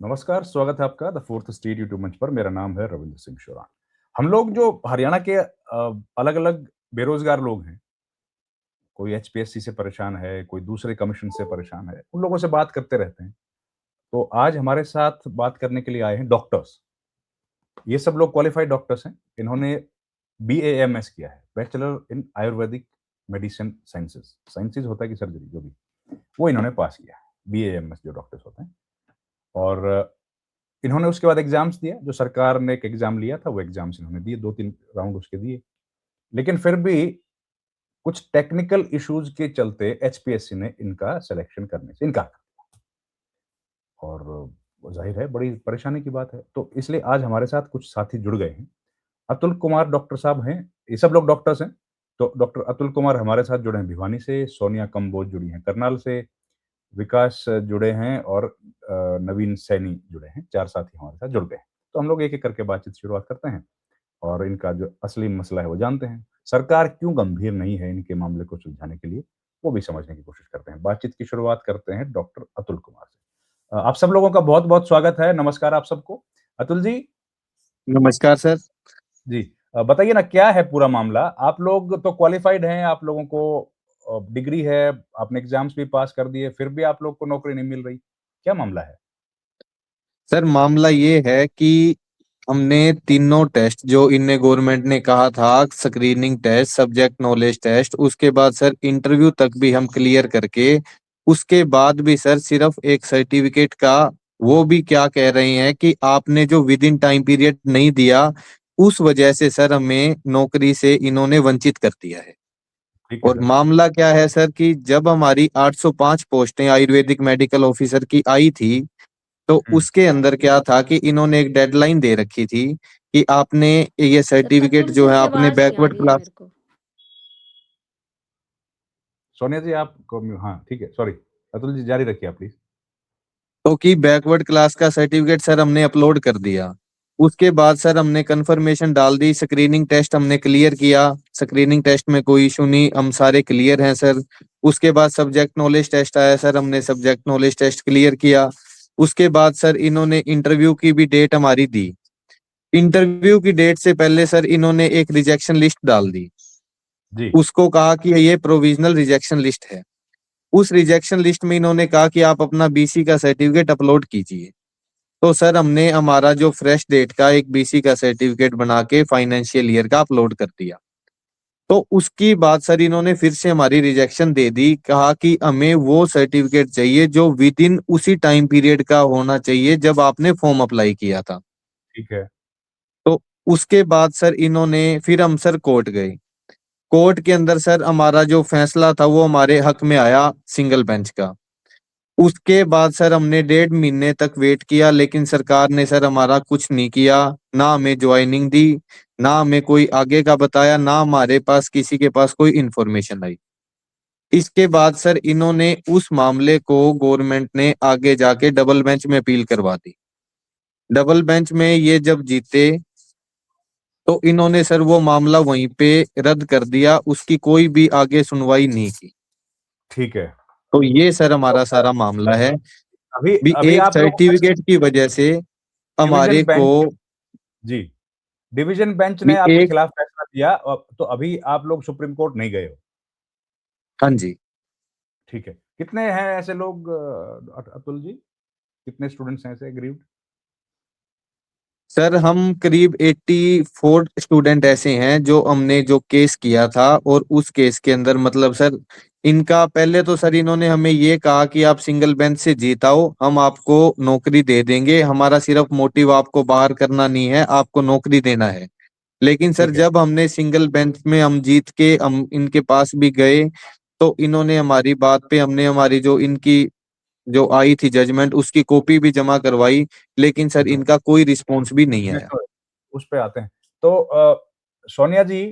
नमस्कार, स्वागत है आपका द फोर्थ स्टेट यूट्यूब मंच पर। मेरा नाम है रविंद्र सिंह शोरान। हम लोग जो हरियाणा के अलग-अलग बेरोज़गार लोग हैं, कोई एचपीएससी से परेशान है, कोई दूसरे कमीशन से परेशान है, उन लोगों से बात करते रहते हैं। तो आज हमारे साथ बात करने के लिए आए हैं डॉक्टर्स। ये सब लोग क्वालिफाइड डॉक्टर्स हैं। इन्होंने बीएएमएस किया है, bachelor in Ayurvedic medicine sciences. Sciences होता है कि सर्जरी, जो भी, वो इन्होंने पास किया है, बीएएमएस जो डॉक्टर्स होते हैं। और इन्होंने उसके बाद एग्ज़ाम्स दिए, जो सरकार ने एक एग्ज़ाम लिया था, वो एग्ज़ाम्स इन्होंने दिए, 2-3 राउंड उसके दिए। लेकिन फिर भी कुछ टेक्निकल इश्यूज़ के चलते एचपीएससी ने इनका सिलेक्शन करने से इनकार कर दिया और ज़ाहिर है बड़ी परेशानी की बात है। तो इसलिए आज हमारे साथ कुछ साथी जुड़ गए हैं। अतुल कुमार डॉक्टर साहब हैं, ये सब लोग डॉक्टर्स हैं। तो डॉक्टर अतुल कुमार हमारे साथ जुड़े हैं भिवानी से, सोनिया कंबोज जुड़ी हैं करनाल से, विकास जुड़े हैं और नवीन सैनी जुड़े हैं। 4 साथी हमारे साथ जुड़ गए हैं। तो हम लोग एक-एक करके बातचीत शुरुआत करते हैं और इनका जो असली मसला है वो जानते हैं। सरकार क्यों गंभीर नहीं है इनके मामले को सुलझाने के लिए, वो भी समझने की कोशिश करते हैं। बातचीत की शुरुआत करते हैं डॉक्टर अतुल कुमार से। आप सब लोगों का बहुत-बहुत स्वागत है। नमस्कार आप सबको। अतुल जी, नमस्कार सर। जी बताइए ना क्या है पूरा मामला? आप लोग तो क्वालिफाइड हैं, आप लोगों को डिग्री है, आपने एग्ज़ाम्स भी पास कर दिए, फिर भी आप लोग को नौकरी नहीं मिल रही। क्या मामला है? सर मामला ये है कि हमने तीनों टेस्ट जो इनने गवर्नमेंट ने कहा था, screening test, subject knowledge test, उसके बाद सर इंटरव्यू तक भी हम क्लियर करके, उसके बाद भी सर सिर्फ एक सर्टिफिकेट का, वो भी क्या कह रहे हैं कि आपने जो विद इन टाइम पीरियड नहीं दिया, उस वजह से सर हमें नौकरी से इन्होंने वंचित कर दिया है। ठीक है और सर। मामला क्या है सर कि जब हमारी 805 पोस्टें आयुर्वेदिक मेडिकल ऑफिसर की आई थी, तो हुँ। उसके अंदर क्या था कि इन्होंने एक डेडलाइन दे रखी थी कि आपने ये सर सर्टिफिकेट अतुल जो सर है की आपने आवाज नहीं आ बैकवर्ड रही है क्लास। मेरे को। सोनिया जी आपको हाँ, ठीक है, सॉरी। अतुल जी जारी रखिए आप प्लीज़। तो कि बैकवर्ड क्लास का सर्टिफिकेट सर हमने अपलोड कर दिया। उसके बाद सर हमने कंफर्मेशन डाल दी, स्क्रीनिंग टेस्ट हमने क्लियर किया, स्क्रीनिंग टेस्ट में कोई इशू नहीं, हम सारे क्लियर हैं सर। उसके बाद सब्जेक्ट नॉलेज टेस्ट आया सर, हमने सब्जेक्ट नॉलेज टेस्ट क्लियर किया। उसके बाद सर इन्होंने इंटरव्यू की भी डेट हमारी दी। इंटरव्यू की डेट से पहले सर इन्होंने एक रिजेक्शन लिस्ट डाल दी। जी, उसको कहा कि ये प्रोविजनल रिजेक्शन लिस्ट है। उस रिजेक्शन लिस्ट में इन्होंने कहा कि आप अपना बीसी का सर्टिफिकेट अपलोड कीजिए। तो सर हमने हमारा जो फ्रेश डेट का एक बीसी का सर्टिफिकेट बना के फाइनेंशियल ईयर का अपलोड कर दिया। तो उसकी बाद सर इन्होंने फिर से हमारी रिजेक्शन दे दी, कहा कि हमें वो सर्टिफिकेट चाहिए जो विद इन उसी टाइम पीरियड का होना चाहिए जब आपने फॉर्म अप्लाई किया था। ठीक है। तो उसके बाद सर इन्होंने फिर हम सर कोर्ट गए। कोर्ट के अंदर सर हमारा जो फैसला था वो हमारे हक में आया सिंगल बेंच का। उसके बाद सर हमने 1.5 महीने तक वेट किया, लेकिन सरकार ने सर हमारा कुछ नहीं किया, ना हमें ज्वाइनिंग दी, ना हमें कोई आगे का बताया, ना हमारे पास किसी के पास कोई इन्फॉर्मेशन आई। इसके बाद सर इन्होंने उस मामले को गवर्नमेंट ने आगे जाके डबल बेंच में अपील करवा दी। डबल बेंच में ये जब जीते, तो इन्होंने सर वो मामला वहीं पे रद्द कर दिया, उसकी कोई भी आगे सुनवाई नहीं की। ठीक है। तो ये सर तो हमारा सारा मामला है। अभी भी अभी एक आप लोगों का सर्टिफिकेट की वजह से डिवीज़न हमारे को, बेंच जी, डिवीज़न बेंच ने भी आपके एक, खिलाफ फैसला दिया तो अभी आप लोग सुप्रीम कोर्ट नहीं गए हो। हाँ जी। ठीक है। कितने हैं ऐसे लोग अतुल जी? कितने स्टूडेंट्स हैं ऐसे एग्रीव्ड? सर हम करीब 84 स्टूडेंट ऐसे हैं जो हमने जो केस किया था, और उस केस के अंदर मतलब सर इनका पहले तो सर इन्होंने हमें ये कहा कि आप सिंगल बेंच से जीत आओ, हम आपको नौकरी दे देंगे, हमारा सिर्फ मोटिव आपको बाहर करना नहीं है, आपको नौकरी देना है। लेकिन सर ठीक है। जब हमने सिंगल बेंच में हम जीत के हम इनके पास भी गए, तो इन्होंने हमारी बात पे, हमने हमारी जो इनकी जो आई थी जजमेंट, उसकी कॉपी भी जमा करवाई, लेकिन सर जो इनका कोई रिस्पॉन्स भी नहीं आया। नेटवर्क उस पे आते हैं। तो सोनिया जी,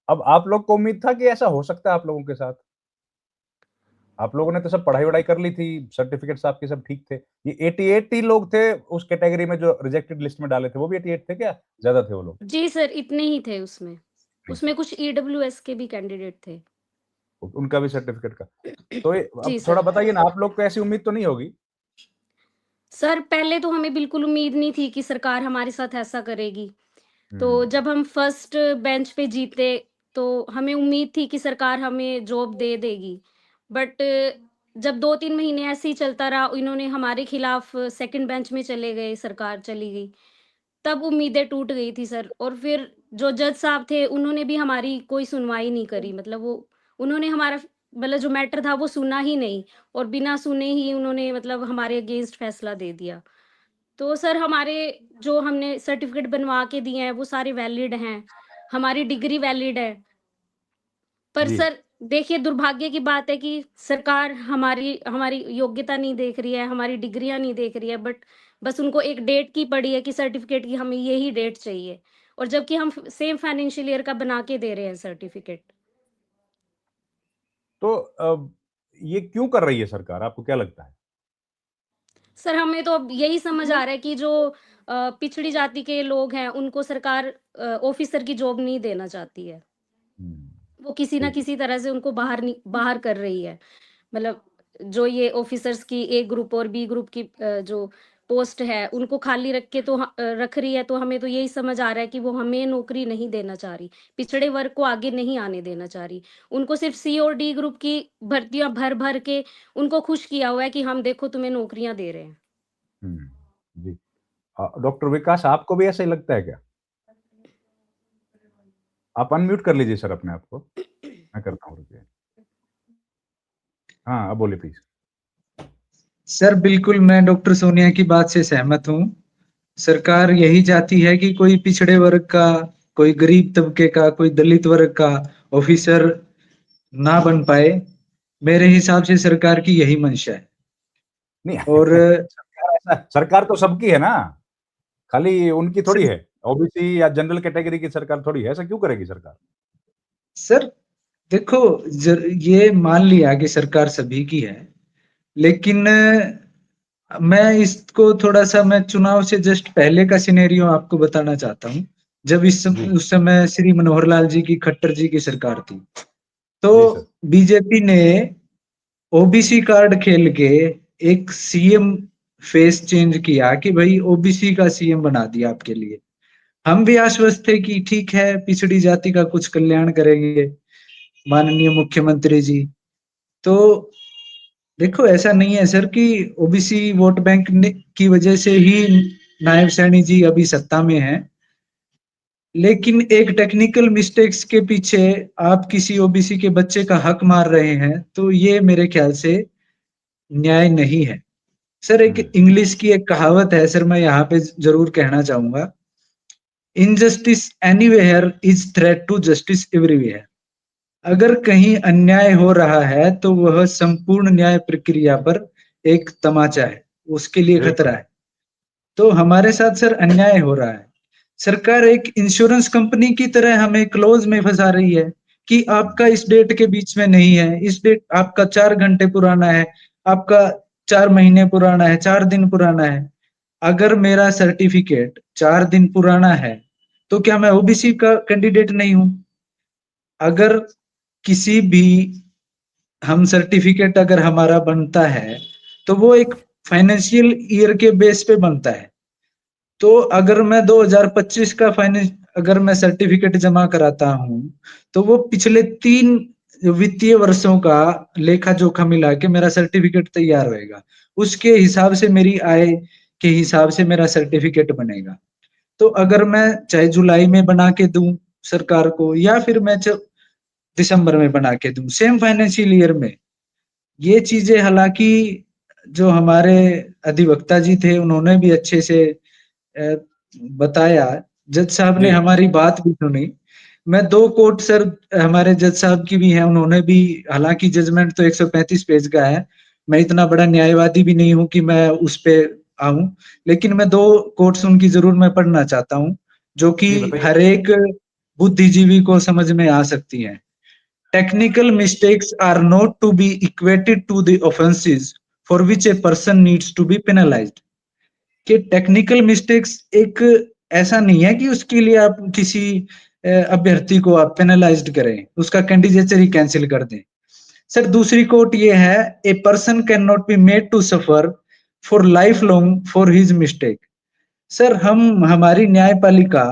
अब आप लोग को उम्मीद था कि ऐसा हो सकता है आप लोगों के साथ? आप लोगों ने तो सब पढ़ाई-वढ़ाई कर ली थी, सर्टिफ़िकेट्स आपके सब ठीक थे। ये 88 ही लोग थे उस कैटेगरी में जो रिजेक्टेड लिस्ट में डाले थे, वो भी 88 थे क्या? ज़्यादा थे वो लोग? जी सर, इतने ही थे उसमें। ठीक है। उसमें कुछ ईडब्ल्यूएस के भी कैंडिडेट थे। उनका भी सर्टिफ़िकेट का। तो ये जी अब थोड़ा सर। बताइए ना, आप लोग को ऐसी उम्मीद तो नहीं होगी? सर पहले तो हमें बिल्कुल उम्मीद नहीं थी कि सरकार हमारे साथ ऐसा करेगी। तो हुँ, जब हम फर्स्ट बेंच पे जीते, तो हमें उम्मीद थी कि सरकार हमें जॉब दे देगी। बट जब 2-3 महीने ऐसे ही चलता रहा, इन्होंने हमारे खिलाफ सेकंड बेंच में चले गए, सरकार चली गई। तब उम्मीदें टूट गई थी सर, और फिर जो जज साहब थे, उन्होंने भी हमारी कोई सुनवाई नहीं करी। मतलब वो उन्होंने हमारा मतलब जो मैटर था वो सुना ही नहीं, और बिना सुने ही उन्होंने मतलब हमारे अगेंस्ट फैसला दे दिया। तो सर हमारे जो हमने सर्टिफ़िकेट बनवा के दिए हैं, वो सारे वैलिड हैं, हमारी डिग्री वैलिड है। पर जी। सर देखिए, दुर्भाग्य की बात है कि सरकार हमारी हमारी योग्यता नहीं देख रही है, हमारी डिग्रियाँ नहीं देख रही है, बट बस उनको एक डेट की पड़ी है कि सर्टिफ़िकेट की हमें यही डेट चाहिए, और जबकि हम फ सेम फाइनेंशियल ईयर का बना के दे रहे हैं सर्टिफ़िकेट। तो ये क्यों कर रही है सरकार? आपको क्या लगता है? सर हमें तो अब यही समझ आ रहा है कि जो पिछड़ी जाति के लोग हैं, उनको सरकार ऑफ़िसर की जॉब नहीं देना चाहती है। हुँ, वो किसी न ठीक है। किसी तरह से उनको बाहर कर रही है। मतलब जो ये ऑफिसर्स की ए ग्रुप और बी ग्रुप की जो पोस्ट है, उनको खाली रख के तो रख रही है, तो हमें तो यही समझ आ रहा है कि वो हमें नौकरी नहीं देना चाह रही, पिछड़े वर्ग को आगे नहीं आने देना चाह रही। उनको सिर्फ़ सी और डी ग्रुप की भर्तियाँ भर-भर के उनको खुश किया हुआ है कि हम देखो तुम्हें नौकरियाँ दे रहे हैं। हुँ, जी। डॉक्टर विकास आपको भी ऐसा ही लगता है क्या? आप अनम्यूट कर लीजिए सर अपने आप को। मैं करता हूँ रुकिए। हाँ, अब बोलिए प्लीज़। सर बिल्कुल मैं डॉक्टर सोनिया की बात से सहमत हूँ। सरकार यही चाहती है कि कोई पिछड़े वर्ग का, कोई गरीब तबके का, कोई दलित वर्ग का ऑफिसर ना बन पाए। मेरे हिसाब से सरकार की यही मंशा है। नहीं और सरकार तो सबकी है ना, खाली उनकी थोड़ी सर, है। ओबीसी या जनरल कैटेगरी की सरकार थोड़ी है, ऐसा क्यों करेगी सरकार? सर देखो, ये मान लिया कि सरकार सभी की है, लेकिन मैं इसको थोड़ा-सा मैं चुनाव से जस्ट पहले का सिनेरियो आपको बताना चाहता हूँ। जब जी, उस समय श्री मनोहर लाल जी की, खट्टर जी की सरकार थी। तो जी सर। बीजेपी ने ओबीसी कार्ड खेल के एक सीएम फेस चेंज किया कि भाई ओबीसी का सीएम बना दिया आपके लिए। हम भी आश्वस्त थे कि ठीक है, पिछड़ी जाति का कुछ कल्याण करेंगे माननीय मुख्यमंत्री जी। तो देखो, ऐसा नहीं है सर कि ओबीसी वोट बैंक की वजह से ही नायब सैनी जी अभी सत्ता में हैं। लेकिन एक टेक्निकल मिस्टेक्स के पीछे आप किसी ओबीसी के बच्चे का हक मार रहे हैं, तो ये मेरे ख्याल से न्याय नहीं है। सर एक हुँ, इंग्लिश की एक कहावत है सर, मैं यहाँ पे ज़रूर कहना चाहूँगा, injustice anywhere is threat to justice everywhere. अगर कहीं अन्याय हो रहा है, तो वह संपूर्ण न्याय प्रक्रिया पर एक तमाचा है, उसके लिए खतरा बिल्कुल। है। तो हमारे साथ सर अन्याय हो रहा है। सरकार एक इंश्योरेंस कंपनी की तरह हमें क्लोज में फंसा रही है कि आपका इस डेट के बीच में नहीं है, इस डेट आपका 4 घंटे पुराना है, आपका 4 महीने पुराना है, 4 दिन पुराना है। अगर मेरा सर्टिफिकेट 4 दिन पुराना है, तो क्या मैं ओबीसी का कैंडिडेट नहीं हूँ? अगर किसी भी हम सर्टिफिकेट अगर हमारा बनता है, तो वो एक फाइनेंशियल ईयर के बेस पे बनता है। तो अगर मैं 2025 का फाइनेंस अगर मैं सर्टिफिकेट जमा कराता हूँ, तो वो पिछले 3 वित्तीय वर्षों का लेखा-जोखा मिला के मेरा सर्टिफिकेट तैयार होएगा। उसके हिसाब से मेरी आय के हिसाब से मेरा सर्टिफिकेट बनेगा। तो अगर मैं चाहे जुलाई में बना के दूँ सरकार को, या फिर मैं दिसंबर में बना के दूँ, सेम फाइनेंशियल ईयर में, ये चीज़ें हालाँकि जो हमारे अधिवक्ता जी थे, उन्होंने भी अच्छे से अ, बताया, जज साहब ने जी, हमारी बात भी सुनी। मैं 2 कोट सर हमारे जज साहब की भी हैं, उन्होंने भी, हालाँकि जजमेंट तो 135 पेज का है, मैं इतना बड़ा न्यायवादी भी नहीं हूँ कि मैं उस पे आऊँ, लेकिन मैं 2 कोट्स उनकी ज़रूर मैं पढ़ना चाहता हूँ, जो कि जी बताइए। हर एक बुद्धिजीवी को समझ में आ सकती हैं। Technical mistakes are not to be equated to the offenses for which a person needs to be penalized. कि टेक्निकल मिस्टेक्स एक ऐसा नहीं है कि उसके लिए आप किसी अभ्यर्थी को आप पेनलाइज्ड करें, उसका कैंडिडेचर ही कैंसिल कर दें। सर दूसरी कोट ये है, a person can not be made to suffer for life long for his mistake. Sir हमारी न्यायपालिका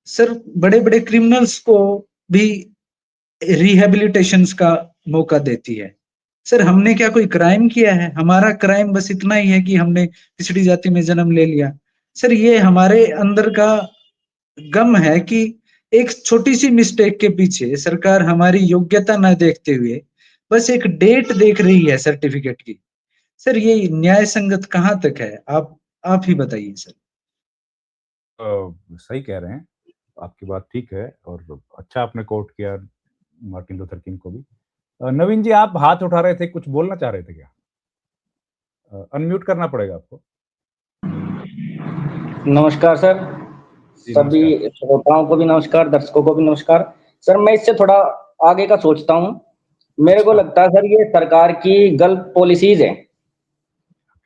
सर बड़े बड़े क्रिमिनल्स को भी रिहेबिलिटेशंस का मौका देती है। सर हमने क्या कोई क्राइम किया है? हमारा क्राइम बस इतना ही है कि हमने पिछड़ी जाति में जन्म ले लिया। सर ये हमारे अंदर का गम है कि एक छोटी सी मिस्टेक के पीछे सरकार हमारी योग्यता न देखते हुए बस एक डेट देख रही है सर्टिफिकेट की। सर ये न्याय संगत कहाँ तक है? आप ही बताइए सर। सही कह रहे हैं, आपकी बात ठीक है और अच्छा आपने कोट किया मार्टिन लूथर किंग को भी। नवीन जी आप हाथ उठा रहे थे, कुछ बोलना चाह रहे थे क्या? अनम्यूट करना पड़ेगा आपको। नमस्कार सर, जी, सभी नमस्कार। श्रोताओं को भी नमस्कार, दर्शकों को भी नमस्कार। सर मैं इससे थोड़ा आगे का सोचता हूँ। मेरे को अच्छा, लगता है सर ये सरकार की गलत पॉलिसीज है।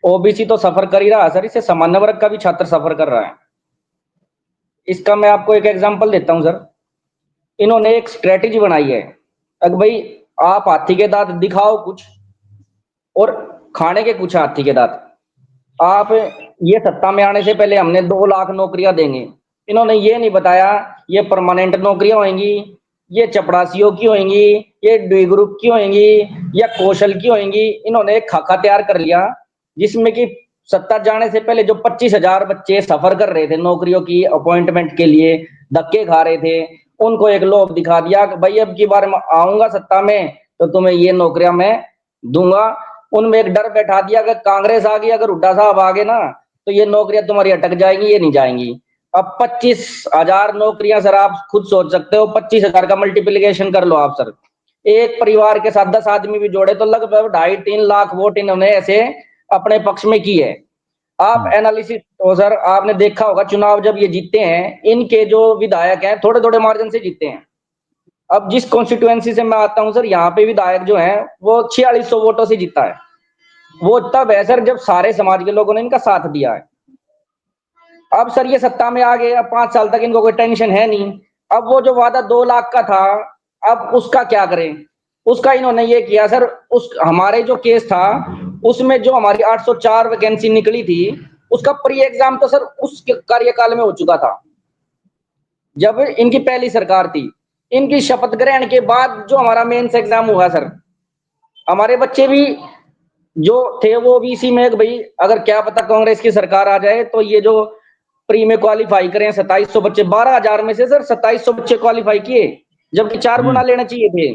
ओबीसी तो सफर कर ही रहा है सर, इससे सामान्य वर्ग का भी छात्र सफर कर रहा है। इसका मैं आपको एक एग्जांपल देता हूँ सर। इन्होंने एक स्ट्रेटेजी बनाई है, अगर भाई आप हाथी के दांत दिखाओ कुछ और खाने के कुछ हाथी के दांत। आप ये सत्ता में आने से पहले हमने 2 लाख नौकरियां देंगे। इन्होंने ये नहीं बताया ये परमानेंट नौकरियां होंगी, ये चपरासियों की होंगी, ये डी ग्रुप की होंगी या कौशल की होंगी। इन्होंने एक खाका तैयार कर लिया जिसमें कि सत्ता जाने से पहले जो 25,000 बच्चे सफर कर रहे थे नौकरियों की अपॉइंटमेंट के लिए, धक्के खा रहे थे, उनको एक लोभ दिखा दिया कि भाई अब की बार मैं आऊंगा सत्ता में तो तुम्हें ये नौकरियां मैं दूंगा। उनमें एक डर बैठा दिया कि कांग्रेस आ गई, अगर हुड्डा साहब आ गए ना तो ये नौकरियां तुम्हारी अटक जाएंगी, ये नहीं जाएंगी। अब 25,000 नौकरियां सर, आप खुद सोच सकते हो 25,000 का मल्टीप्लीकेशन कर लो आप सर। एक परिवार के साथ 10 आदमी भी जोड़े तो लगभग 2.5-3 लाख वोट इन्होंने ऐसे अपने पक्ष में की है। आप एनालिसिस तो सर आपने देखा होगा चुनाव जब ये जीते हैं, इनके जो विधायक हैं थोड़े थोड़े मार्जिन से जीते हैं। अब जिस कॉन्स्टिट्यूएंसी से मैं आता हूं सर, यहाँ पे विधायक जो है वो 4600 वोटों से जीता है। वो तब है सर जब सारे समाज के लोगों ने इनका साथ दिया है। अब सर ये सत्ता में आ गए, अब 5 साल तक इनको कोई टेंशन है नहीं। अब वो जो वादा 2 लाख का था, अब उसका क्या करें? उसका इन्होंने ये किया सर, उस हमारे जो केस था उसमें जो हमारी 804 वैकेंसी निकली थी उसका प्री एग्जाम तो सर उस कार्यकाल में हो चुका था जब इनकी पहली सरकार थी। इनकी शपथ ग्रहण के बाद जो हमारा मेंस एग्जाम हुआ सर, हमारे बच्चे भी जो थे वो भी इसी में भाई अगर क्या पता कांग्रेस की सरकार आ जाए तो ये जो प्री में क्वालिफाई करें 2700 बच्चे, 12,000 में से सर 2700 बच्चे क्वालिफाई किए, जबकि 4 गुना लेना चाहिए थे।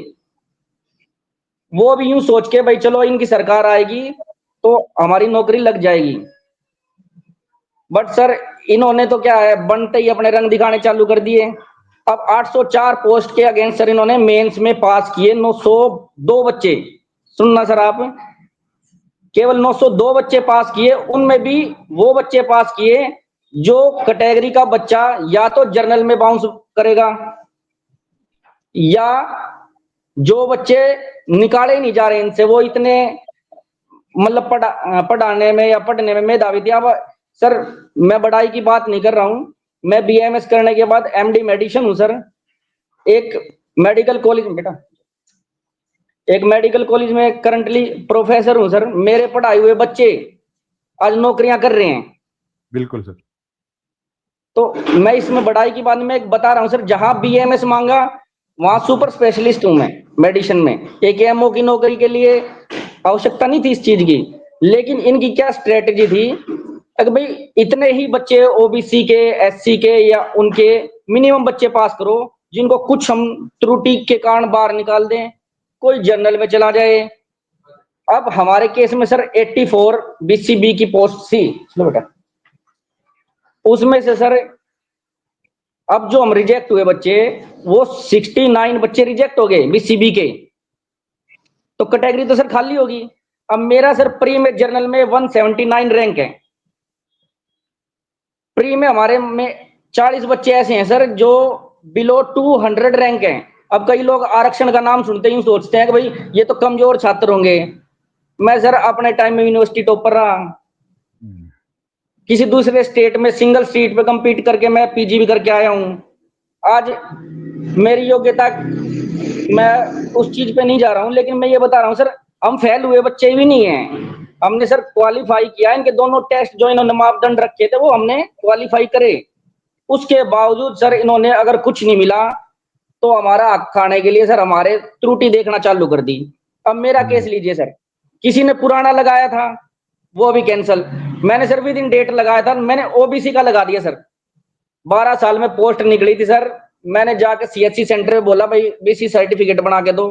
वो भी यूं सोच के भाई चलो इनकी सरकार आएगी तो हमारी नौकरी लग जाएगी। बट सर इन्होंने तो क्या है बनते ही अपने रंग दिखाने चालू कर दिए। अब 804 पोस्ट के अगेंस्ट सर इन्होंने मेंस में पास किए 902 बच्चे। सुनना सर आप, केवल 902 बच्चे पास किए। उनमें भी वो बच्चे पास किए जो कैटेगरी का बच्चा या तो जर्नल में बाउंस करेगा या जो बच्चे निकाले नहीं जा रहे इनसे, वो इतने मतलब पढ़ाने में या पढ़ने में मेधावी थे। अब सर मैं बड़ाई की बात नहीं कर रहा हूं, मैं बीएमएस करने के बाद एमडी मेडिसिन हूं सर। एक मेडिकल कॉलेज में बेटा, एक मेडिकल कॉलेज में करंटली प्रोफेसर हूं सर। मेरे पढ़ाए हुए बच्चे आज नौकरियां कर रहे हैं। बिल्कुल सर। तो मैं इसमें बढ़ाई की बात में एक बता रहा हूं सर, जहां बीएमएस मांगा वहां सुपर स्पेशलिस्ट हूं मैं मेडिसिन में। एक एमओ की नौकरी के लिए आवश्यकता नहीं थी इस चीज की, लेकिन इनकी क्या स्ट्रेटेजी थी कि भाई इतने ही बच्चे ओबीसी के, एससी के या उनके मिनिमम बच्चे पास करो जिनको कुछ हम त्रुटि के कारण बाहर निकाल दें, कोई जर्नल में चला जाए। अब हमारे केस में सर 84 बीसीबी की पोस्ट थी बेटा, उसमें से सर अब जो हम रिजेक्ट हुए बच्चे वो 69 बच्चे रिजेक्ट हो गए बीसीबी के, तो कैटेगरी तो सर खाली होगी। अब मेरा सर प्री में जर्नल में 179 रैंक है। प्री में हमारे में 40 बच्चे ऐसे हैं सर जो बिलो 200 रैंक हैं। अब कई लोग आरक्षण का नाम सुनते ही सोचते हैं कि भाई ये तो कमजोर छात्र होंगे। मैं सर अपने टाइम में यूनिवर्सिटी टॉपर रहा, किसी दूसरे स्टेट में सिंगल सीट पे compete करके मैं पीजी भी करके आया हूं। आज मेरी योग्यता, मैं उस चीज पे नहीं जा रहा हूं, लेकिन मैं ये बता रहा हूं सर हम फेल हुए बच्चे भी नहीं हैं। हमने सर क्वालिफाई किया, इनके दोनों टेस्ट जो इन्होंने मापदंड रखे थे वो हमने क्वालिफाई करे। उसके बावजूद सर इन्होंने अगर कुछ नहीं मिला तो हमारा हक खाने के लिए सर हमारे त्रुटि देखना चालू कर दी। अब मेरा केस लीजिए सर, किसी ने पुराना लगाया था वो भी कैंसल, मैंने सर विद इन डेट लगाया था, मैंने ओबीसी का लगा दिया सर। 12 साल में पोस्ट निकली थी सर, मैंने जाके सीएचसी सेंटर में बोला भाई बीसी सर्टिफिकेट बना के दो।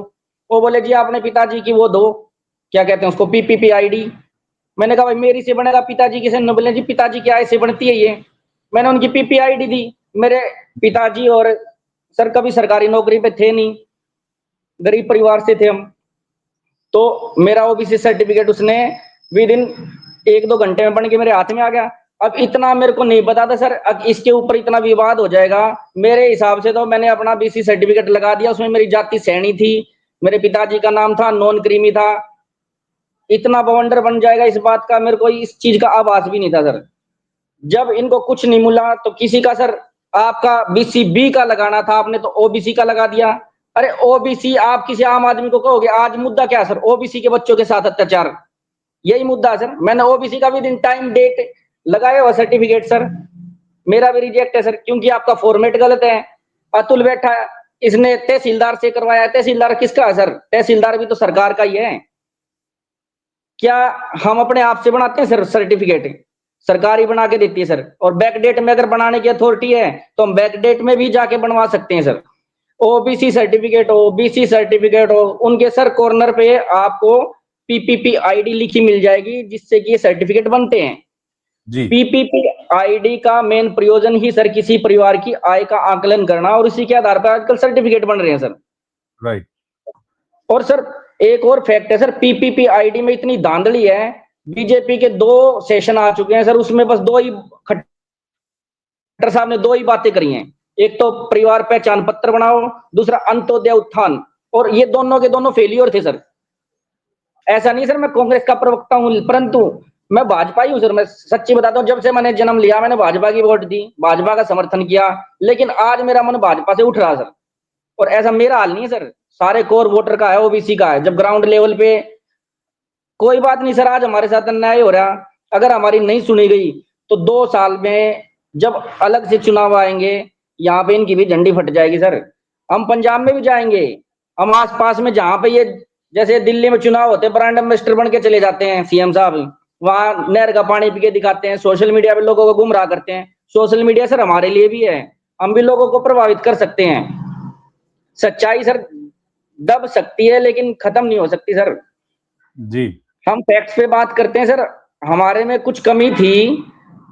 वो बोले जी आपने पिताजी की वो दो, क्या कहते हैं उसको, पीपीपी आईडी। मैंने कहा भाई मेरी से बनेगा, पिताजी की से न। बोले जी पिताजी की ऐसे बनती है ये। मैंने उनकी पीपी आईडी दी। मेरे पिताजी और सर कभी सरकारी नौकरी पे थे नहीं, गरीब परिवार से थे हम, तो मेरा ओबीसी सर्टिफिकेट उसने विद इन 1-2 घंटे में बन के मेरे हाथ में आ गया। अब इतना मेरे को नहीं पता था सर, अब इसके ऊपर इतना विवाद हो जाएगा। मेरे हिसाब से तो मैंने अपना बीसी सर्टिफिकेट लगा दिया, उसमें मेरी जाति सैनी थी, मेरे पिताजी का नाम था नॉन क्रीमी था। इतना बवंडर बन जाएगा इस बात का मेरे को इस चीज का आभास भी नहीं था सर। जब इनको कुछ नहीं मिला तो किसी का सर, आपका बीसी बी का लगाना था, आपने तो ओबीसी का लगा दिया। अरे ओबीसी आप किसी आम आदमी को कहोगे, आज मुद्दा क्या सर, ओबीसी के बच्चों के साथ अत्याचार, यही मुद्दा है सर। मैंने ओबीसी का विद इन टाइम डेट लगाया हुआ सर्टिफिकेट सर, मेरा भी रिजेक्ट है सर, क्योंकि आपका फॉर्मेट गलत है। अतुल बैठा है, इसने तहसीलदार से करवाया। तहसीलदार किसका है सर, तहसीलदार भी तो सरकार का ही है। क्या हम अपने आप से बनाते हैं सर सर्टिफिकेट, सरकार ही बना के देती है सर। और बैकडेट में अगर बनाने की अथॉरिटी है तो हम बैकडेट में भी जाके बनवा सकते हैं सर। ओबीसी सर्टिफिकेट हो, बीसी सर्टिफिकेट हो, उनके सर कॉर्नर पे आपको पीपीपी आईडी लिखी मिल जाएगी, जिससे कि ये सर्टिफिकेट बनते हैं। जी पीपीपी आईडी का मेन प्रयोजन ही सर किसी परिवार की आय का आकलन करना, और इसी के आधार पर आजकल सर्टिफिकेट बन रहे हैं सर। राइट। और सर एक और फैक्ट है सर, पीपीपी आईडी में इतनी धांधली है, बीजेपी के 2 सेशन आ चुके हैं सर, उसमें बस 2 ही, खट्टर साहब ने 2 ही बातें करी हैं। एक तो परिवार पहचान पत्र बनाओ, दूसरा अंत्योदय उत्थान, और ये दोनों के दोनों फेलियर थे सर। ऐसा नहीं सर मैं कांग्रेस का प्रवक्ता हूं, परंतु मैं भाजपा ही हूं सर। मैं सच्ची बताता हूं, जब से मैंने जन्म लिया मैंने भाजपा की वोट दी, भाजपा का समर्थन किया, लेकिन आज मेरा मन भाजपा से उठ रहा सर। और ऐसा मेरा हाल नहीं है सर, सारे कोर वोटर का है, ओबीसी का है। जब ग्राउंड लेवल पे कोई बात नहीं सर, आज हमारे साथ अन्याय हो रहा, अगर हमारी नहीं सुनी गई तो 2 साल में जब अलग से चुनाव आएंगे, यहाँ पे इनकी भी झंडी फट जाएगी सर। हम पंजाब में भी जाएंगे, हम आसपास में जहां पे ये, जैसे दिल्ली में चुनाव होते ब्रांड एम्बेसडर बन के चले जाते हैं सीएम साहब, वहां नहर का पानी पी के दिखाते हैं, सोशल मीडिया पे लोगों को गुमराह करते हैं। सोशल मीडिया सर हमारे लिए भी है, हम भी लोगों को प्रभावित कर सकते हैं। सच्चाई सर दब सकती है लेकिन खत्म नहीं हो सकती सर। जी हम फैक्ट्स पे बात करते हैं सर, हमारे में कुछ कमी थी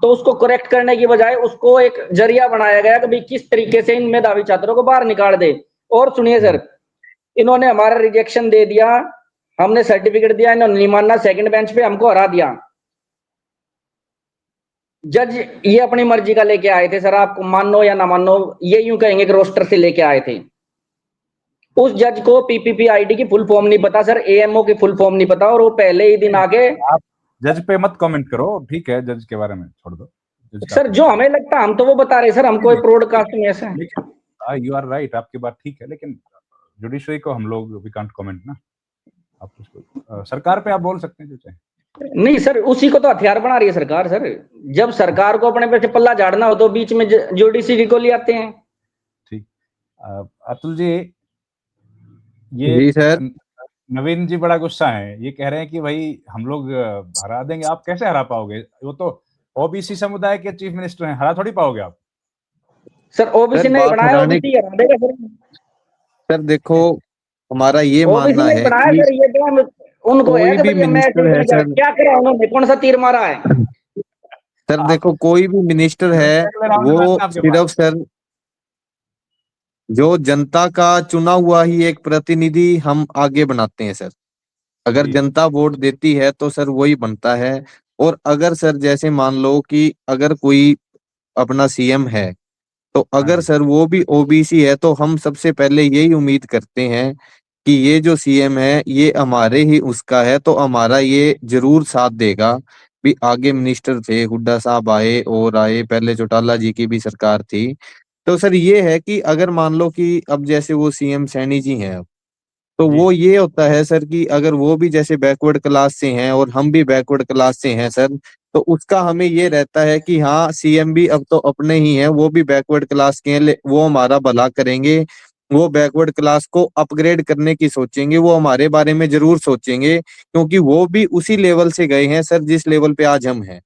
तो उसको करेक्ट करने की बजाय उसको एक जरिया बनाया गया कि भाई किस तरीके से इन मेधावी छात्रों को बाहर निकाल दे। और सुनिए सर, इन्होंने हमारा रिजेक्शन दे दिया, हमने सर्टिफिकेट दिया, इन्होंने नहीं मानना, सेकंड बेंच पे हमको हरा दिया। जज ये अपनी मर्जी का लेके आए थे सर, आपको मानो या ना मानो, ये यूं कहेंगे कि रोस्टर से लेके आए थे। उस जज को पीपीपी आईडी की फुल फॉर्म नहीं पता सर, एएमओ की फुल फॉर्म नहीं पता, और वो पहले ही दिन आके, आप जज पे मत कमेंट करो, ठीक है, जज के बारे में छोड़ दो। सर जो हमें लगता हम तो वो बता रहे सर, हम कोई ब्रॉडकास्ट में ऐसा। यू आर राइट, आपकी बात ठीक है, लेकिन जुडिशरी को हम लोग वी कांट कमेंट ना। आप उसको सरकार पे आप बोल सकते हैं जो चाहे। नहीं सर, उसी को तो हथियार बना रही है सरकार सर। जब सरकार को अपने पे पल्ला झाड़ना हो तो बीच में जुडिशरी को ले आते हैं। ठीक, अतुल जी, ये जी सर। नवीन जी बड़ा गुस्सा है, ये कह रहे हैं कि भाई हम लोग हरा देंगे। आप कैसे हरा पाओगे, वो तो ओबीसी समुदाय के चीफ मिनिस्टर हैं, हरा थोड़ी पाओगे आप। सर ओबीसी ने बनाया, ओबीसी हरा देगा सर। सर देखो, हमारा ये ओबीसी मानना ने है बनाया कि सर, ये तो उनको है कोई कि भी भैया मैं मिनिस्टर है सर, क्या करा उन्होंने, कौन सा तीर मारा है। सर देखो कोई भी मिनिस्टर है वो सिर्फ सर जो जनता का चुना हुआ ही एक प्रतिनिधि हम आगे बनाते हैं सर। अगर जनता वोट देती है तो सर वही बनता है। और अगर सर जैसे मान लो कि अगर कोई अपना सीएम है तो अगर सर वो भी ओबीसी है तो हम सबसे पहले यही उम्मीद करते हैं कि ये जो सीएम है ये हमारे ही उसका है, तो हमारा ये जरूर साथ देगा। भी आगे मिनिस्टर थे, हुड्डा साहब आए और आए, पहले चौटाला जी की भी सरकार थी। तो सर ये है कि अगर मान लो कि अब जैसे वो सीएम सैनी जी हैं, तो जी। वो ये होता है सर कि अगर वो भी जैसे बैकवर्ड क्लास से हैं और हम भी बैकवर्ड क्लास से हैं सर, तो उसका हमें ये रहता है कि हाँ सीएम भी अब तो अपने ही हैं, वो भी बैकवर्ड क्लास के हैं, वो हमारा भला करेंगे, वो बैकवर्ड क्लास को अपग्रेड करने की सोचेंगे, वो हमारे बारे में जरूर सोचेंगे, क्योंकि वो भी उसी लेवल से गए हैं सर जिस लेवल पे आज हम हैं।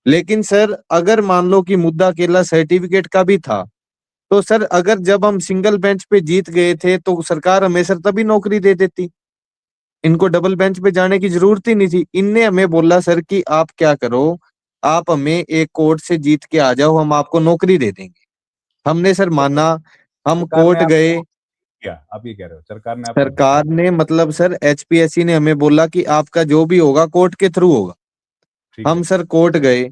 लेकिन सर अगर मान लो कि मुद्दा अकेला सर्टिफिकेट का भी था, तो सर अगर जब हम सिंगल बेंच पे जीत गए थे तो सरकार हमें सर तभी नौकरी दे देती, इनको डबल बेंच पे जाने की जरूरत ही नहीं थी। इनने हमें बोला सर कि आप क्या करो, आप हमें एक कोर्ट से जीत के आ जाओ, हम आपको नौकरी दे देंगे। हमने सर तो माना, हम सरकार ने कोर्ट गए। आपको किया, आप ये कह रहे हो सरकार ने आपका क्या सरकार किया? ने मतलब सर एचपीएससी ने हमें बोला कि आपका जो भी होगा कोर्ट के थ्रू होगा। ठीक हम है। सर कोर्ट गए,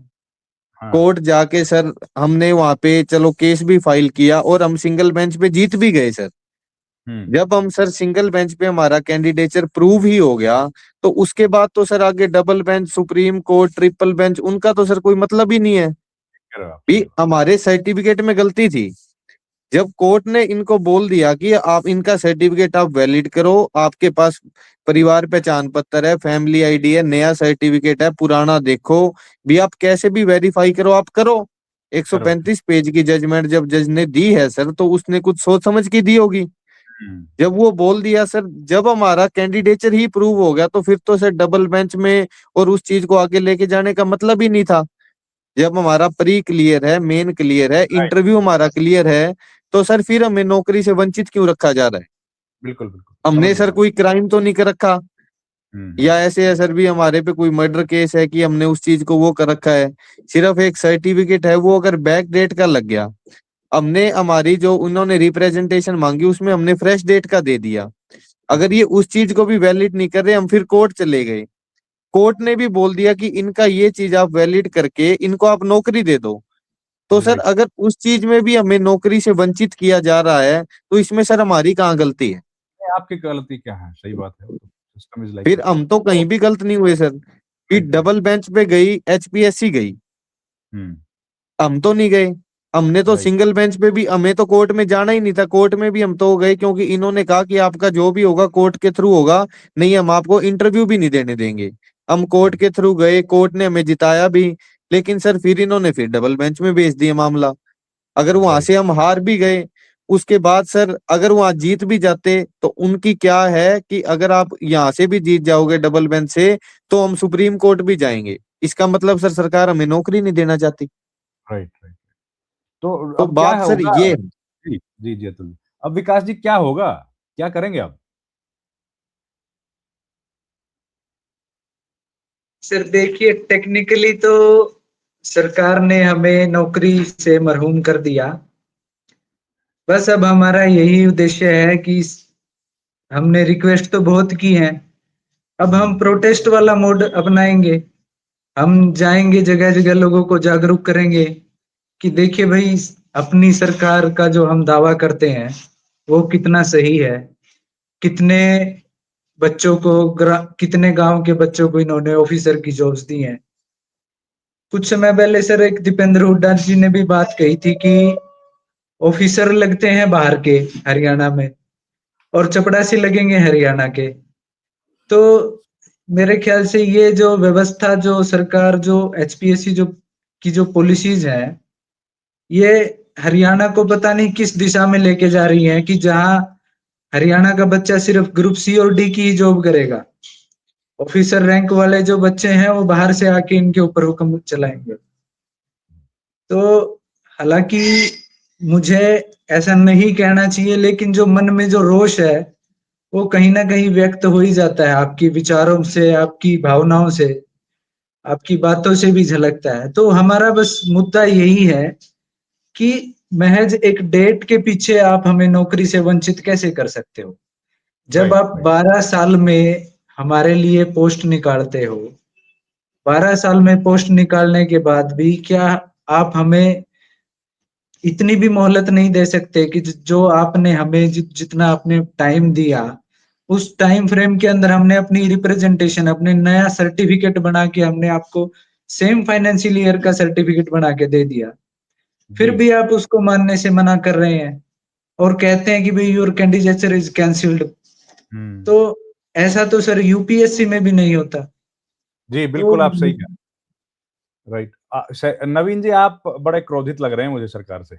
हाँ। कोर्ट जाके सर हमने वहां पे चलो केस भी फाइल किया और हम सिंगल बेंच पे जीत भी गए सर। हुँ। जब हम सर सिंगल बेंच पे हमारा कैंडिडेचर प्रूव ही हो गया, तो उसके बाद तो सर आगे double bench, supreme court, triple bench, उनका तो सर कोई मतलब ही नहीं है। कह रहे हो आप, भी सही बात। हमारे सर्टिफिकेट में गलती थी। जब कोर्ट ने इनको बोल दिया कि आप इनका सर्टिफिकेट आप वैलिड करो, आपके पास परिवार पहचान पत्र है, फैमिली आईडी है, नया सर्टिफिकेट है, पुराना देखो, भी आप कैसे भी वेरीफाई करो, आप करो। करो, ठीक। 135 पेज की जजमेंट जब जज ने दी है सर, तो उसने कुछ सोच समझ के दी होगी। हुँ। जब वो बोल दिया सर, जब हमारा कैंडिडेचर ही प्रूव हो गया, तो फिर तो सर डबल बेंच में और उस चीज को आगे लेके जाने का मतलब ही नहीं था। जब हमारा प्री क्लियर है, मेन क्लियर है, राइट। इंटरव्यू हमारा क्लियर है, तो सर फिर हमें नौकरी से वंचित क्यों रखा जा रहा है? बिल्कुल, बिल्कुल। समझ हमने गया सर मैं। कोई क्राइम तो नहीं कर रखा, हुँ, या हुँ। ऐसे है सर भी हमारे पे कोई मर्डर केस है कि हमने उस चीज को वो कर रखा है। सिर्फ एक सर्टिफिकेट है, वो अगर बैक डेट का लग गया, हमने हमारी जो उन्होंने रिप्रेजेंटेशन मांगी उसमें हमने फ्रेश डेट का दे दिया। अगर ये उस चीज को भी वैलिड नहीं कर रहे, हम फिर कोर्ट चले गए। कोर्ट ने भी बोल दिया कि इनका ये चीज आप वैलिड करके इनको आप नौकरी दे दो। तो सर राइट। अगर उस चीज में भी हमें नौकरी से वंचित किया जा रहा है, तो इसमें सर हमारी कहाँ गलती है? नहीं, आपकी गलती क्या है? सही बात है, वो तो सिस्टम इज़ लाइक फिर दैट। हम तो तो कहीं भी गलत नहीं हुए सर, कि राइट, राइट। डबल बेंच पे गई, एचपीएससी गई, हुँ। हम तो नहीं गए। हमने तो राइट। सिंगल बेंच पे भी, हमें तो कोर्ट में जाना ही नहीं था। कोर्ट में भी हम तो गए क्योंकि इन्होंने कहा कि आपका जो भी होगा कोर्ट के थ्रू होगा, नहीं हम आपको इंटरव्यू भी नहीं देने देंगे। हम कोर्ट हुँ। के थ्रू गए, कोर्ट ने हमें जिताया भी, लेकिन सर फिर इन्होंने फिर डबल बेंच में भेज दिया मामला। अगर वहां राइट। से हम हार भी गए, उसके बाद सर अगर वहां जीत भी जाते, तो उनकी क्या है कि अगर आप यहाँ से भी जीत जाओगे डबल बेंच से, तो हम सुप्रीम कोर्ट भी जाएंगे। इसका मतलब सर सरकार हमें नौकरी नहीं देना चाहती। Right, right. तो तो अब क्या बात सर होगा? ये है। जी, जी, जी, अतुल। अब विकास जी क्या होगा? क्या करेंगे आप? सर देखिए, टेक्निकली तो सरकार ने हमें नौकरी से मरहूम कर दिया। बस अब हमारा यही उद्देश्य है कि हमने रिक्वेस्ट तो बहुत की है, अब हम हुँ। प्रोटेस्ट वाला मोड अपनाएंगे। हम जाएंगे जगह जगह, लोगों को जागरूक करेंगे कि देखिए भाई, अपनी सरकार का जो हम दावा करते हैं वो कितना सही है। कितने बच्चों को, कितने गांव के बच्चों को इन्होंने ऑफिसर की जॉब्स दी हैं। कुछ समय पहले सर एक दीपेंद्र हुड्डा जी ने भी बात कही थी कि ऑफिसर लगते हैं बाहर के हरियाणा में और चपड़ासी लगेंगे हरियाणा के। तो मेरे ख्याल से ये जो व्यवस्था, जो सरकार, जो एचपीएससी जो की जो पॉलिसीज है, ये हरियाणा को पता नहीं किस दिशा में लेके जा रही है कि जहां हरियाणा का बच्चा सिर्फ ग्रुप सी और डी की ही जॉब करेगा। ऑफिसर रैंक वाले जो बच्चे हैं वो बाहर से आके इनके ऊपर हुक्म चलाएंगे। तो हालांकि मुझे ऐसा नहीं कहना चाहिए, लेकिन जो मन में जो रोष है वो कहीं ना कहीं व्यक्त हो ही जाता है, आपकी विचारों से, आपकी भावनाओं से, आपकी बातों से भी झलकता है। तो हमारा बस मुद्दा यही है कि महज एक डेट के पीछे आप हमें नौकरी से वंचित कैसे कर सकते हो? जब राइट, आप राइट। 12 साल में हमारे लिए पोस्ट निकालते हो, 12 साल में पोस्ट निकालने के बाद भी क्या आप हमें इतनी भी मोहलत नहीं दे सकते कि जो आपने हमें जितना आपने टाइम दिया, उस टाइम फ्रेम के अंदर हमने अपनी रिप्रेजेंटेशन, अपने नया सर्टिफिकेट बना के हमने आपको सेम फाइनेंशियल ईयर का सर्टिफिकेट बना के दे दिया, फिर जी। भी आप उसको मानने से मना कर रहे हैं और कहते हैं कि भाई योर कैंडिडेचर इज कैंसिल्ड। तो ऐसा तो सर यूपीएससी में भी नहीं होता। जी, तो बिल्कुल आप सही कह रहे हैं। राइट। नवीन जी, आप बड़े क्रोधित लग रहे हैं मुझे सरकार से।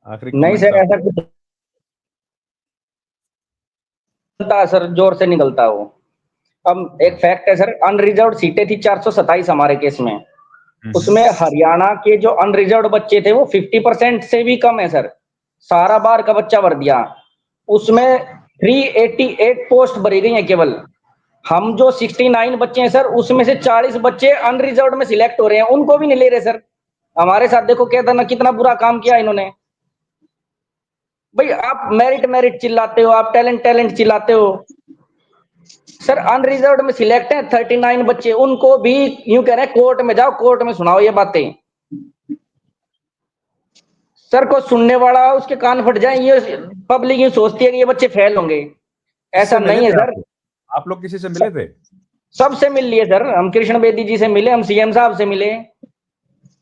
आखिरी नहीं कमेंट्स सर, आप। ऐसा कुछ निकलता है सर, जोर से निकलता है वो। अब एक फैक्ट है सर, अनरिजर्व्ड सीटें थी 427 हमारे केस में। उसमें हरियाणा के जो अनरिजर्व्ड बच्चे थे वो 50% से भी कम है सर। सारा बार का बच्चा भर दिया। उसमें 388 पोस्ट भरी गई हैं केवल। हम जो 69 बच्चे हैं सर, उसमें से 40 बच्चे अनरिजर्व्ड में सिलेक्ट हो रहे हैं, उनको भी नहीं ले रहे सर। हमारे साथ देखो कहता ना कितना बुरा काम किया इन्होंने। भाई आप मेरिट मेरिट चिल्लाते हो, आप टैलेंट टैलेंट चिल्लाते हो सर। अनरिजर्व्ड में सिलेक्ट है 39 बच्चे, उनको भी यूं कह रहे हैं कोर्ट में जाओ, कोर्ट में सुनाओ ये बातें। सर को सुनने वाला उसके कान फट जाए, ये पब्लिक यूं सोचती है कि ये बच्चे फेल होंगे। किससे ऐसा मिले नहीं है थे सर। आप लोग किसी से मिले थे? सबसे मिल लिए सर, हम कृष्ण बेदी जी से मिले, हम सीएम साहब से मिले,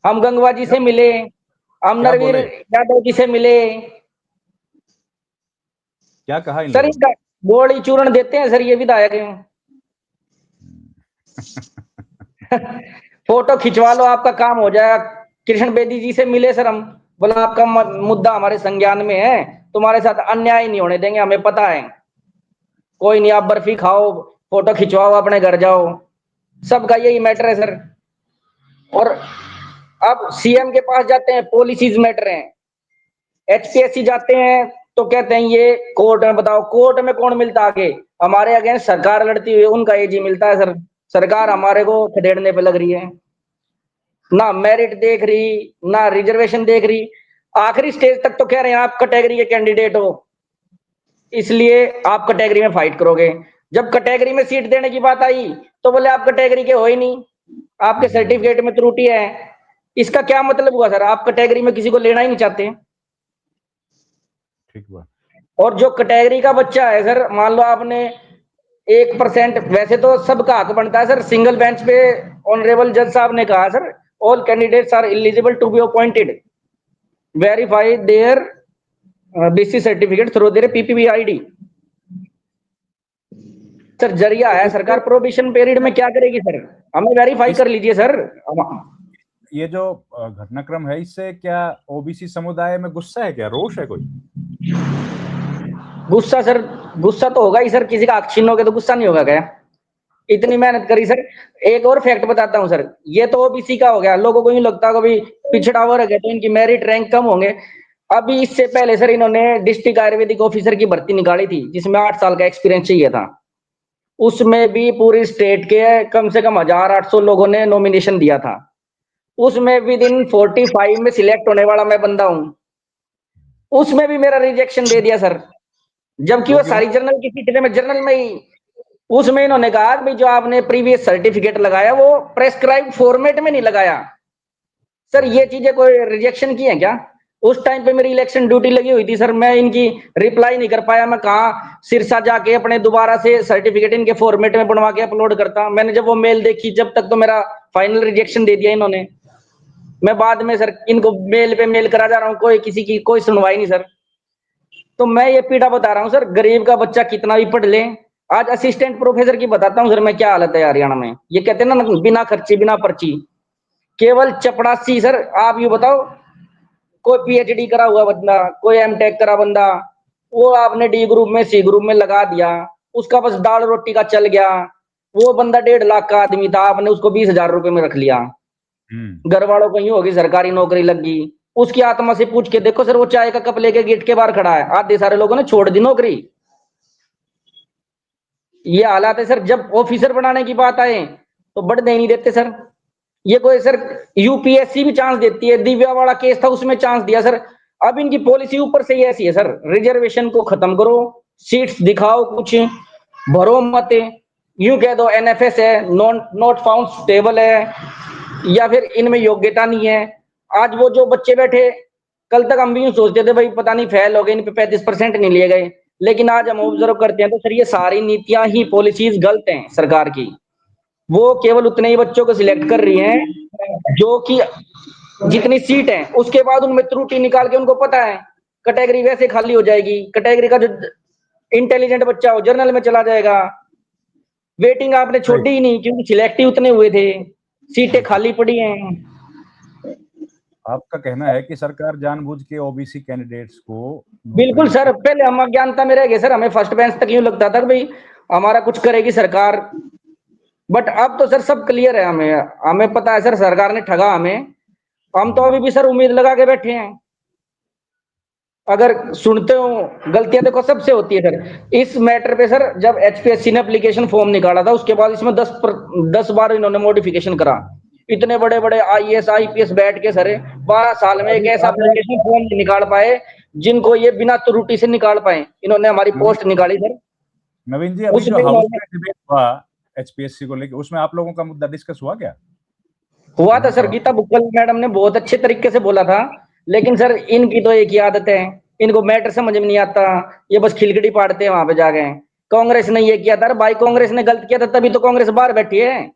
हम गंगवा जी क्या से मिले, हम क्या नरवीर बोले? यादव जी से मिले। क्या कहा इन सर लोगों ने? इसका गोली चूर्ण देते हैं सर ये विधायक। फोटो खिंचवा लो, आपका काम हो जाएगा। कृष्ण बेदी जी से मिले सर हम, बोला आपका मुद्दा हमारे संज्ञान में है, तुम्हारे साथ अन्याय नहीं होने देंगे, हमें पता है। कोई नहीं, आप बर्फी खाओ, फोटो खिंचवाओ, अपने घर जाओ। सबका यही मैटर है सर। और अब सीएम के पास जाते हैं, पॉलिसीज मैटर है। एचपीएससी जाते हैं तो कहते हैं ये कोर्ट में बताओ, कोर्ट में कौन मिलता आगे? हमारे अगेंस्ट सरकार लड़ती हुई उनका एजी मिलता है सर। सरकार हमारे को खदेड़ने पे लग रही है, ना मेरिट देख रही, ना रिजर्वेशन देख रही। आखिरी स्टेज तक तो कह रहे हैं आप कैटेगरी के कैंडिडेट हो, इसलिए आप कैटेगरी में फाइट करोगे। जब कैटेगरी में सीट देने की बात आई तो बोले आप कैटेगरी के हो ही नहीं, आपके सर्टिफिकेट में त्रुटि है। इसका क्या मतलब हुआ सर? आप कैटेगरी में किसी को लेना ही नहीं चाहते। ठीक बात। और जो कैटेगरी का बच्चा है सर, मान लो आपने 1%, वैसे तो सबका हक बनता है सर। सिंगल बेंच पे ऑनरेबल जज साहब ने कहा sir, all candidates are eligible to be appointed, verify their BC certificate through their PPB ID. Sir जरिया तो है इससे सरकार, प्रोबेशन पीरियड में क्या करेगी सर? हमें वेरीफाई इस कर लीजिए सर। ये जो घटनाक्रम है, इससे क्या ओबीसी समुदाय में गुस्सा है, क्या रोष है कोई? गुस्सा सर, गुस्सा तो होगा ही सर, किसी का हक छीनोगे तो गुस्सा नहीं होगा क्या? इतनी मेहनत करी सर। एक और फैक्ट बताता हूं सर, ये तो ओबीसी का हो गया, लोगों को यूं लगता होगा भाई पिछड़ा वर्ग है तो इनकी मेरिट रैंक कम होंगे। अभी इससे पहले सर इन्होंने डिस्ट्रिक्ट आयुर्वेदिक ऑफिसर की भर्ती निकाली थी, जिसमें 8 साल का एक्सपीरियंस चाहिए था। उसमें भी पूरी स्टेट के कम से कम 1800 लोगों ने नॉमिनेशन दिया था। उसमें विद इन 45 में सिलेक्ट होने वाला मैं बंदा हूं, उसमें भी मेरा रिजेक्शन दे दिया सर। जबकि वो क्योंकि सारी जनरल की सीट थी, मैं जनरल में ही। उसमें इन्होंने कहा कि जो आपने प्रीवियस सर्टिफिकेट लगाया वो प्रेस्क्राइब फॉर्मेट में नहीं लगाया। सर ये चीजें कोई रिजेक्शन की है क्या? उस टाइम पे मेरी इलेक्शन ड्यूटी लगी हुई थी सर, मैं इनकी रिप्लाई नहीं कर पाया। मैं कहा सिरसा जाके अपने दोबारा से सर्टिफिकेट इनके फॉर्मेट में बनवा के अपलोड करता। मैंने जब वो मेल देखी, जब तक तो मेरा फाइनल रिजेक्शन दे दिया इन्होंने। मैं बाद में सर इनको मेल पे मेल करा जा रहा हूँ, कोई किसी की कोई सुनवाई नहीं सर। तो मैं ये पीड़ा बता रहा हूँ सर, गरीब का बच्चा कितना भी पढ़ ले। आज असिस्टेंट प्रोफेसर की बताता हूँ सर मैं क्या हालत है हरियाणा में। ये कहते हैं ना बिना खर्ची बिना पर्ची, केवल चपड़ासी सर। आप ये बताओ, कोई पीएचडी करा हुआ बंदा, कोई एमटेक करा बंदा, वो आपने डी ग्रुप में सी ग्रुप में लगा दिया, उसका बस दाल रोटी का चल गया। वो बंदा 1.5 लाख का आदमी था, आपने उसको 20,000 रुपए में रख लिया। घर वालों को यूं होगी सरकारी नौकरी लग गई। उसकी आत्मा से पूछ के देखो सर, वो चाय का कप लेके गेट के बाहर खड़ा है, आधे सारे लोगों ने छोड़ दी नौकरी। ये हालात है सर। जब ऑफिसर बनाने की बात आए तो बढ़ने ही नहीं देते सर। ये कोई सर यूपीएससी भी चांस देती है, दिव्या वाला केस था उसमें चांस दिया सर। अब इनकी पॉलिसी ऊपर से ही ऐसी है सर, रिजर्वेशन को खत्म करो, सीट्स दिखाओ, कुछ भरो मत। यूं कह दो एनएफएस है, नॉट फाउंड स्टेबल है, या फिर इनमें योग्यता नहीं है। आज वो जो बच्चे बैठे, कल तक हम भी यूं सोचते थे भाई पता नहीं फेल हो गए, इन पे 35% नहीं लिए गए। लेकिन आज हम ऑब्जर्व करते हैं तो सर ये सारी नीतियां ही पॉलिसीज गलत हैं सरकार की। वो केवल उतने ही बच्चों को सिलेक्ट कर रही हैं जो कि जितनी सीट है उसके बाद उनमें त्रुटि निकाल के उनको पता है कैटेगरी वैसे खाली हो जाएगी, कैटेगरी का जो इंटेलिजेंट बच्चा हो जर्नल में चला जाएगा। वेटिंग आपने छोड़ी ही नहीं क्योंकि सिलेक्टिव उतने हुए थे, सीटें खाली पड़ी हैं। आपका कहना है कि सरकार जानबूझ के ओबीसी कैंडिडेट्स को बिल्कुल नौकरी सर, पहले हम अज्ञानता में रह गए सर, हमें फर्स्ट बेंच तक यूं लगता था कि भाई हमारा कुछ करेगी सरकार, बट अब तो सर सब क्लियर है, हमें पता है सर सरकार ने ठगा हमें। हम तो अभी भी सर उम्मीद लगा के बैठे हैं। अगर सुनते हो, गलतियां देखो सबसे होती है सर। इस मैटर पे सर जब एचपीएससी ने एप्लीकेशन फॉर्म निकाला था उसके बाद इसमें 10 बार इन्होंने मॉडिफिकेशन करा। इतने बड़े बड़े आईएएस आईपीएस बैठ के सर 12 साल में एक अभी ऐसा आपने एप्लीकेशन फॉर्म नहीं निकाल पाए जिनको ये बिना त्रुटि से निकाल पाए। इन्होंने हमारी पोस्ट निकाली सर, नवीन जी, अभी जो उसमें हाउस इन्होंने में डिबेट हुआ एचपीएससी को लेकर, उसमें आप लोगों का मुद्दा डिस्कस हुआ क्या? हुआ था सर। विधानसभा गीता बुक्कल मैडम ने बहुत अच्छे तरीके से बोला था, लेकिन सर इनकी तो एक ही आदत है, इनको मैटर समझ में नहीं आता, ये बस खिलखिड़ी पाड़ते हैं वहां पे जाके। कांग्रेस ने ये किया था भाई, कांग्रेस ने गलत किया था तभी तो कांग्रेस बाहर बैठी है।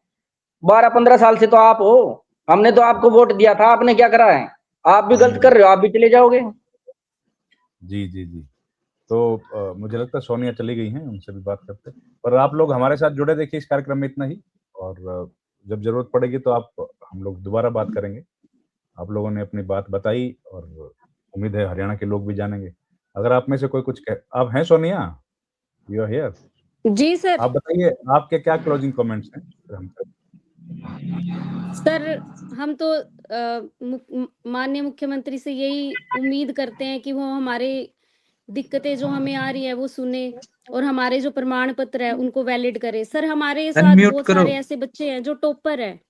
12-15 साल से तो आप हो, हमने तो आपको वोट दिया था, आपने क्या करा है? आप भी गलत कर रहे हो, आप भी चले जाओगे। जी जी जी। तो मुझे लगता है सोनिया चली गई हैं, उनसे भी बात करते हैं। पर आप लोग हमारे साथ जुड़े देखिए इस कार्यक्रम में, इतना ही। और जब जरूरत पड़ेगी तो हम लोग दोबारा बात करेंगे। आप लोगों ने अपनी बात बताई और उम्मीद है हरियाणा के लोग भी जानेंगे। अगर आप में से कोई कुछ आप हैं सोनिया, यू आर हियर, जी सर। आप बताइए आपके क्या क्लोजिंग कमेंट्स हैं फिर हम सर हम तो माननीय मुख्यमंत्री से यही उम्मीद करते हैं कि वो हमारे दिक्कतें जो हमें आ रही है वो सुने और हमारे जो प्रमाण पत्र है उनको वैलिड करे। सर हमारे साथ अनम्यूट बहुत करो। सारे ऐसे बच्चे हैं जो टॉपर हैं,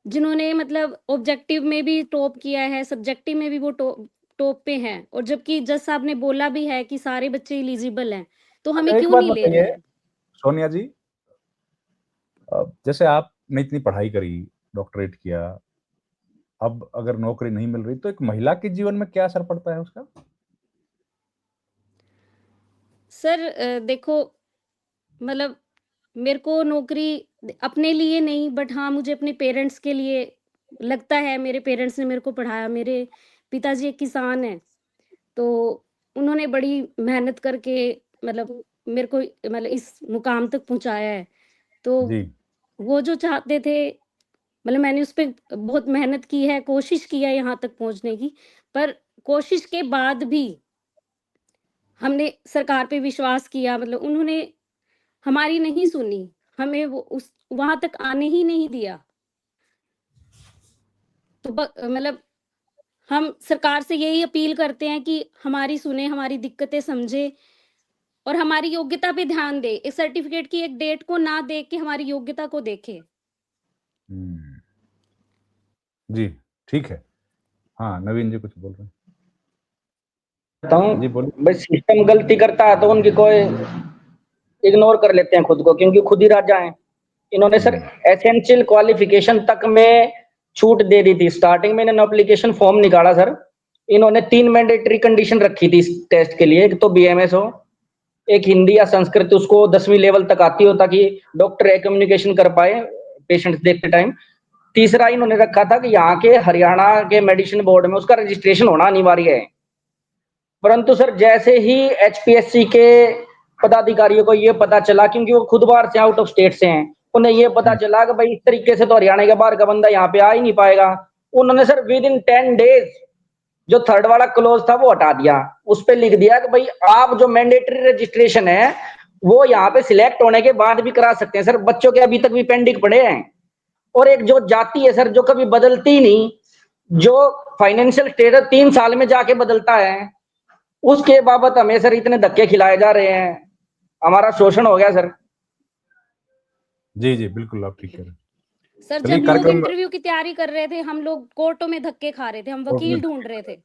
जिन्होंने मतलब ऑब्जेक्टिव में भी टॉप किया है, सब्जेक्टिव में भी वो टॉप पे हैं, और जबकि जज साहब ने बोला भी है कि सारे बच्चे एलिजिबल हैं, तो हमें अच्छा, एक क्यों बात नहीं ले रहे बताइए हैं? सोनिया जी, जैसे आपने इतनी पढ़ाई करी, डॉक्टरेट किया, अब अगर नौकरी नहीं मिल रही तो एक महिला के जीवन में क्या असर पड़ता है उसका? सर देखो, मतलब मेरे को नौकरी अपने लिए नहीं, बट हाँ मुझे अपने पेरेंट्स के लिए लगता है। मेरे पेरेंट्स ने मेरे को पढ़ाया, मेरे पिताजी एक किसान हैं, तो उन्होंने बड़ी मेहनत करके मतलब मेरे को मतलब इस मुकाम तक पहुँचाया है। तो जी। वो जो चाहते थे, मतलब मैंने उस पे बहुत मेहनत की है, कोशिश की है यहाँ तक पहुँचने की, पर कोशिश के बाद भी हमने सरकार पे विश्वास किया, मतलब उन्होंने हमारी नहीं सुनी, हमें वो उस वहाँ तक आने ही नहीं दिया। तो मतलब हम सरकार से यही अपील करते हैं कि हमारी सुने, हमारी दिक्कतें समझे और हमारी योग्यता पे ध्यान दे। इस सर्टिफिकेट की एक डेट को ना देख के हमारी योग्यता को देखे। हुँ। जी, ठीक है। हाँ, नवीन जी कुछ बोल रहे हैं। जी, बोलिए। भाई सिस्टम गलती करता है तो उनकी कोई इग्नोर कर लेते हैं खुद को, क्योंकि खुद ही राजा हैं। इन्होंने सर हुँ, एसेंशियल क्वालिफिकेशन तक में छूट दे दी थी। स्टार्टिंग में इन्होंने एप्लीकेशन फॉर्म निकाला सर, इन्होंने 3 मैंडेटरी कंडीशन रखी थी इस टेस्ट के लिए। एक तो बीएमएस हो, एक हिंदी या संस्कृत उसको 10वीं लेवल तक आती हो ताकि डॉक्टर कम्युनिकेशन कर पाए पेशेंट्स देखते टाइम। तीसरा इन्होंने रखा था कि यहाँ के हरियाणा के मेडिसिन बोर्ड में उसका रजिस्ट्रेशन होना अनिवार्य है। परंतु सर जैसे ही एचपीएससी के पदाधिकारियों को ये पता चला, क्योंकि वो खुद बाहर से आउट ऑफ स्टेट से हैं, उन्हें ये पता हुँ, चला कि भाई इस तरीके से तो हरियाणा के बाहर का बंदा यहाँ पे आ ही नहीं पाएगा। उन्होंने सर विद इन 10 डेज जो थर्ड वाला क्लोज था वो हटा दिया। उस पर लिख दिया कि भाई आप जो मैंडेटरी रजिस्ट्रेशन है वो यहाँ पे सिलेक्ट होने के बाद भी करा सकते हैं। सर बच्चों के अभी तक भी पेंडिंग पड़े हैं। और एक जो जाति है सर जो कभी बदलती नहीं, जो फाइनेंशियल स्टेटस 3 साल में जाके बदलता है, उसके बाबत हमें सर इतने धक्के खिलाए जा रहे हैं, हमारा शोषण हो गया सर। जी, जी, बिल्कुल आप ठीक कह रहे हैं। सर चलिए जब लोग कार्यक्रम इंटरव्यू की तैयारी कर रहे थे, हम लोग कोर्टों में धक्के खा रहे थे, हम कोर्ट में वकील ढूँढ रहे थे।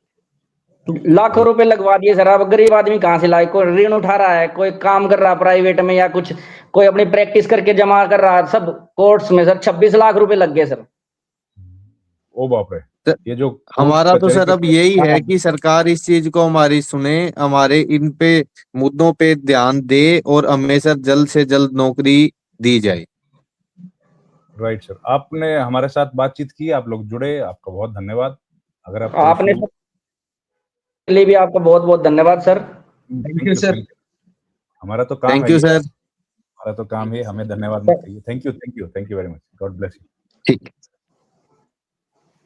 लाखों रुपए लगवा दिए सर। अब गरीब आदमी कहाँ से लाए? कोई ऋण उठा रहा है, कोई काम कर रहा है प्राइवेट में या कुछ, कोई अपनी प्रैक्टिस करके जमा कर रहा है, सब कोर्ट्स में सर 26 लाख रुपए लग गए सर। ओ बाप रे! त- ये जो कोर्ट हमारा तो कचहरी सर के अब यही है हाँ, कि सरकार इस चीज को हमारी सुने, हमारे इन पे मुद्दों पे ध्यान दे और हमें सर जल्द से जल्द नौकरी दी जाए। Right sir. आपने हमारे साथ बातचीत की, आप लोग जुड़े, आपका बहुत धन्यवाद। अगर आपका आपने इश्यू लिए भी आपका बहुत बहुत धन्यवाद सर। Thank you sir. हमारा तो काम थैंक है यू ये, सर। हमारा तो काम है, हमें धन्यवाद मत कहिए। Thank you very much, God bless you. ठीक।